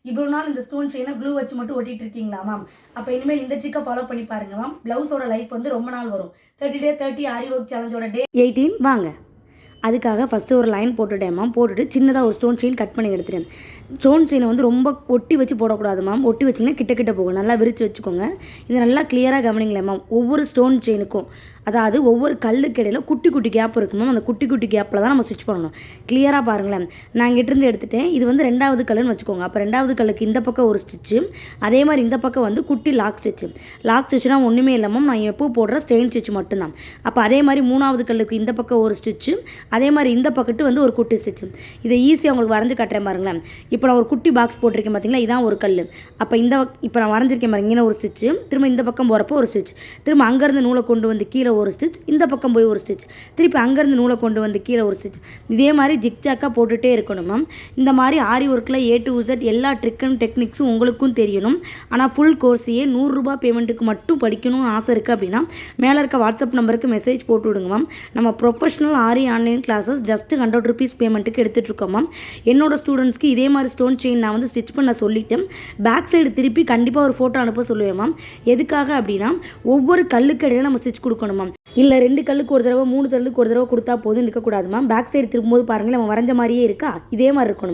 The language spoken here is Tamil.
இவ்வளோ நாள் இந்த ஸ்டோன் செயினை க்ளூ வச்சு மட்டும் ஒட்டிட்டு இருக்கீங்களா மேம்? அப்போ இனிமேல் இந்த ட்ரிக்கை ஃபாலோ பண்ணி பாருங்க மேம். ப்ளவுஸோட லைஃப் வந்து ரொம்ப நாள் வரும். 30 டே 30 ஆரி ஒர்க் சேலஞ்சோட டே 18 வாங்க. அதுக்காக ஃபஸ்ட்டு ஒரு லைன் போட்டுட்டேன் மேம். போட்டுட்டு சின்னதாக ஒரு ஸ்டோன் செயின் கட் பண்ணி எடுத்துட்டேன். ஸ்டோன் செயினை வந்து ரொம்ப ஒட்டி வச்சு போடக்கூடாது மேம். ஒட்டி வச்சிங்கன்னா கிட்ட கிட்ட போகும். நல்லா விரித்து வச்சுக்கோங்க. இதை நல்லா கிளியராக கவனிங்களேன் மேம். ஒவ்வொரு ஸ்டோன் செயினுக்கும் அதாவது ஒவ்வொரு கல்லுக்கு இடையில குட்டி குட்டி கேப் இருக்கும் மேம். அந்த குட்டி குட்டி கேப்பில் தான் நம்ம ஸ்டிச் பண்ணணும். கிளியராக பாருங்களேன். நான் இங்கிட்டிருந்து எடுத்துட்டேன். இது வந்து 2வது கல்லுன்னு வச்சுக்கோங்க. அப்போ 2வது கல்லுக்கு இந்த பக்கம் ஒரு ஸ்டிச்சு, அதே மாதிரி இந்த பக்கம் வந்து குட்டி லாக் ஸ்டிச்சு. லாக் ஸ்டிச்சுனா ஒன்றுமே இல்லை மேம். நான் எப்போ போடுற ஸ்டெயின் ஸ்டிச் மட்டும்தான். அப்போ அதே மாதிரி 3வது கல்லுக்கு இந்த பக்கம் ஒரு ஸ்டிச்சு, அதே மாதிரி இந்த பக்கத்து வந்து ஒரு குட்டி ஸ்டிச்சு. இதை ஈஸியாக உங்களுக்கு வரைஞ்சி காட்டுறேன் பாருங்களேன். இப்போ நான் ஒரு குட்டி பாக்ஸ் போட்டிருக்கேன் பார்த்தீங்களா, இதான் ஒரு கல். அப்போ இப்போ நான் வரைஞ்சிருக்கேன் பாருங்க. இங்கே ஒரு ஸ்டிச்சு, திரும்ப இந்த பக்கம் போகிறப்போ ஒரு ஸ்டிச், திரும்ப அங்கேருந்து நூலை கொண்டு வந்து கீழே ஒரு ஸ்டிச், இந்த பக்கம் போய் ஒரு ஸ்டிச், திருப்பி அங்கேருந்து நூலை கொண்டு வந்து கீழே ஒரு ஸ்டிச். இதே மாதிரி ஜிக்ஜாக்காக போட்டுகிட்டே இருக்கணும் மேம். இந்த மாதிரி ஆரி ஒர்க்கில் A to Z எல்லா ட்ரிக்கும் டெக்னிக்ஸும் உங்களுக்கும் தெரியணும். ஆனால் ஃபுல் கோர்ஸையே 100 ரூபா பேமெண்ட்டுக்கு மட்டும் படிக்கணும்னு ஆசை இருக்குது அப்படின்னா மேலே இருக்க வாட்ஸ்அப் நம்பருக்கு மெசேஜ் போட்டு விடுங்க மேம். நம்ம ப்ரொஃபஷனல் ஆரி ஆன்லைன் கிளாஸஸ் ஜஸ்ட் 100 ருபீஸ் பேமெண்ட்டுக்கு எடுத்துகிட்டு இருக்கோம் மேம். என்னோட ஸ்டூடெண்ட்ஸ்க்கு இதே மாதிரி ஸ்டோன் செயின் நான் வந்து ஸ்டிச் பண்ண சொல்லிவிட்டு பேக் சைடு திருப்பி கண்டிப்பாக ஒரு ஃபோட்டோ அனுப்ப சொல்லுவேன் மேம். எதுக்காக அப்படின்னா ஒவ்வொரு கல்லுக்கு இடையில நம்ம ஸ்டிச் கொடுக்கணும் மேம். இல்லை 2 கல்லுக்கு ஒரு தடவை 3 கல்லுக்கு ஒரு தடவை கொடுத்தா போதும் இருக்கக்கூடாது மேம். பேக் சைடு திரும்பும்போது பாருங்கள் நம்ம வரைஞ்ச மாதிரியே இருக்கா, இதே மாதிரி இருக்கணும் மேம்.